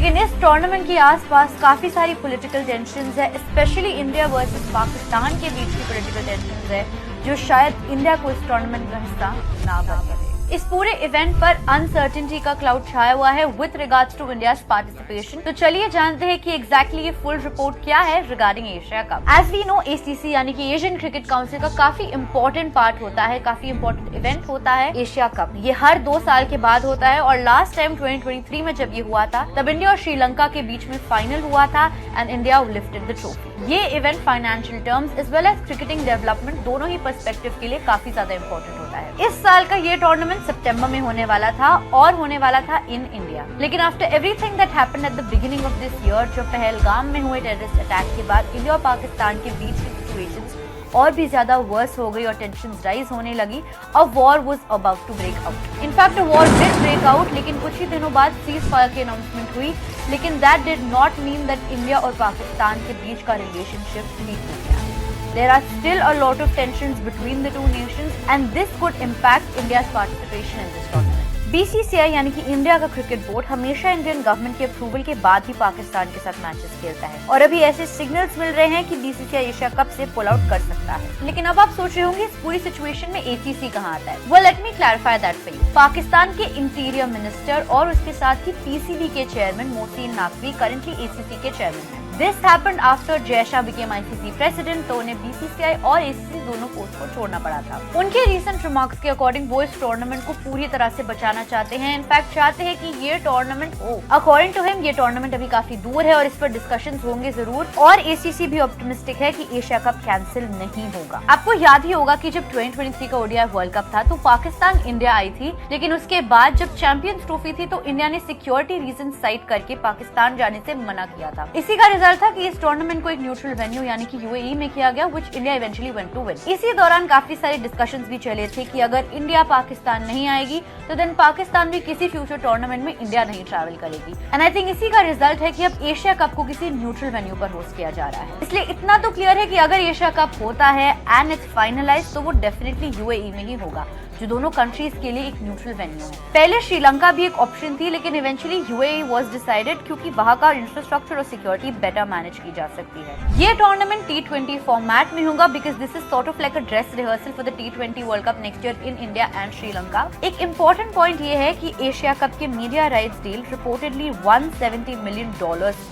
लेकिन इस टूर्नामेंट के आसपास काफी सारी पॉलिटिकल टेंशंस है, स्पेशली इंडिया वर्सेस पाकिस्तान के बीच की पॉलिटिकल टेंशंस है, जो शायद इंडिया को इस टूर्नामेंट का हिस्सा ना बन सके। इस पूरे इवेंट पर अनसर्टेनिटी का क्लाउड छाया हुआ है with regards to India's participation. तो चलिए जानते हैं कि एग्जैक्टली ये फुल रिपोर्ट क्या है regarding Asia Cup. As we know, ACC यानी कि एशियन क्रिकेट काउंसिल का काफी इंपॉर्टेंट पार्ट होता है, काफी इंपॉर्टेंट इवेंट होता है एशिया कप। ये हर 2 साल के बाद होता है और लास्ट टाइम 2023 में जब ये हुआ था तब इंडिया और श्रीलंका के बीच में फाइनल हुआ था and India lifted the trophy. ये event financial terms as well as cricketing development दोनों ही पर्सपेक्टिव के लिए काफी ज्यादा इंपॉर्टेंट होता है। इस साल का ये टूर्नामेंट सितंबर में होने वाला था और होने वाला था इन इंडिया, लेकिन after everything that happened at the beginning of this year, जो पहलगाम में हुए टेररिस्ट अटैक के बाद इंडिया और पाकिस्तान के बीच की सिचुएशंस और भी ज्यादा वर्स हो गई और टेंशंस राइज होने लगी। A war was about to break out. In fact war did break out, लेकिन कुछ ही दिनों बाद सीज फायर की अनाउंसमेंट हुई, लेकिन that did not mean that India और पाकिस्तान के बीच का रिलेशनशिप ठीक हो गया। There are still a lot of tensions between the two nations and this could impact India's participation in this tournament. BCCI यानी कि इंडिया का क्रिकेट बोर्ड हमेशा इंडियन गवर्नमेंट के अप्रूवल के बाद ही पाकिस्तान के साथ मैचेस खेलता है और अभी ऐसे सिग्नल्स मिल रहे हैं कि BCCI एशिया कप से पुल आउट कर सकता है। लेकिन अब आप सोच रहे होंगे इस पूरी सिचुएशन में ACC कहाँ आता है? Well, let me clarify that for you. Pakistan के इंटीरियर मिनिस्टर और उसके साथ ही PCB के chairman Mohsin Naqvi currently ACC के चेयरमैन हैं। This happened after Jay Shah became ICC president, तो उन्हें BCCI और ACC दोनों पोस्ट को छोड़ना पड़ा था। उनके रिसेंट रिमार्क्स के अकॉर्डिंग वो इस टूर्नामेंट को पूरी तरह से बचाना चाहते हैं। इनफैक्ट चाहते हैं कि ये टूर्नामेंट हो। अकॉर्डिंग टू हिम ये टूर्नामेंट अभी काफी दूर है और इस पर डिस्कशंस होंगे जरूर, और ACC भी ऑप्टिमिस्टिक है कि एशिया कप कैंसिल नहीं होगा। आपको याद ही होगा कि जब 2023 का ODI वर्ल्ड कप था तो पाकिस्तान इंडिया आई थी, लेकिन उसके बाद जब चैंपियंस ट्रॉफी थी तो इंडिया ने सिक्योरिटी रीजन साइड करके पाकिस्तान जाने से मना किया था। इसी का रिजल्ट था कि इस टूर्नामेंट को एक न्यूट्रल वेन्यू यानी कि UAE में किया गया, which India eventually went to win. इसी दौरान काफी सारे डिस्कशंस भी चले थे कि अगर इंडिया पाकिस्तान नहीं आएगी तो देन पाकिस्तान भी किसी फ्यूचर टूर्नामेंट में इंडिया नहीं ट्रैवल करेगी। एंड आई थिंक इसी का रिजल्ट है कि अब एशिया कप को किसी न्यूट्रल वेन्यू पर होस्ट किया जा रहा है। इसलिए इतना तो क्लियर है कि अगर एशिया कप होता है एंड इट्स फाइनलाइज्ड तो वो डेफिनेटली UAE में ही होगा, जो दोनों कंट्रीज के लिए एक न्यूट्रल वेन्यू है। पहले श्रीलंका भी एक ऑप्शन थी, लेकिन इवेंचुअली UAE वाज डिसाइडेड क्योंकि वहां का इंफ्रास्ट्रक्चर और सिक्योरिटी बेटर मैनेज की जा सकती है। ये टूर्नामेंट T20 फॉर्मेट में होगा because this is sort of like a dress rehearsal for the T20 world cup next year in India and Sri Lanka. एक इम्पोर्टेंट पॉइंट ये है कि एशिया कप के media rights deal reportedly $170 million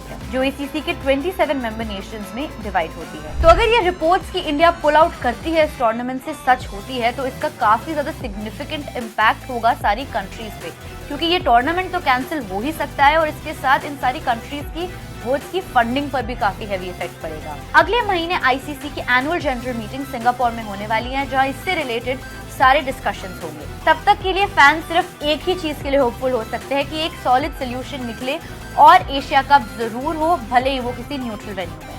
है, जो ACC के 27 मेंबर नेशंस में divide होती है। तो अगर ये रिपोर्ट्स की इंडिया पुल आउट करती है इस टूर्नामेंट से सच होती है तो इसका काफी ज्यादा सिग्निफिकेंट इम्पैक्ट होगा सारी कंट्रीज पे, क्योंकि ये टूर्नामेंट तो कैंसिल हो ही सकता है और इसके साथ इन सारी कंट्रीज की बोर्ड्स की फंडिंग पर भी काफी हेवी इफेक्ट पड़ेगा। अगले महीने ICC की एनुअल जनरल मीटिंग सिंगापुर में होने वाली है, जहां इससे रिलेटेड सारे डिस्कशंस होंगे। तब तक के लिए फैंस सिर्फ एक ही चीज के लिए होपफुल हो सकते हैं कि एक सॉलिड सोल्यूशन निकले और एशिया कप जरूर हो, भले ही वो किसी न्यूट्रल वेन्यू में।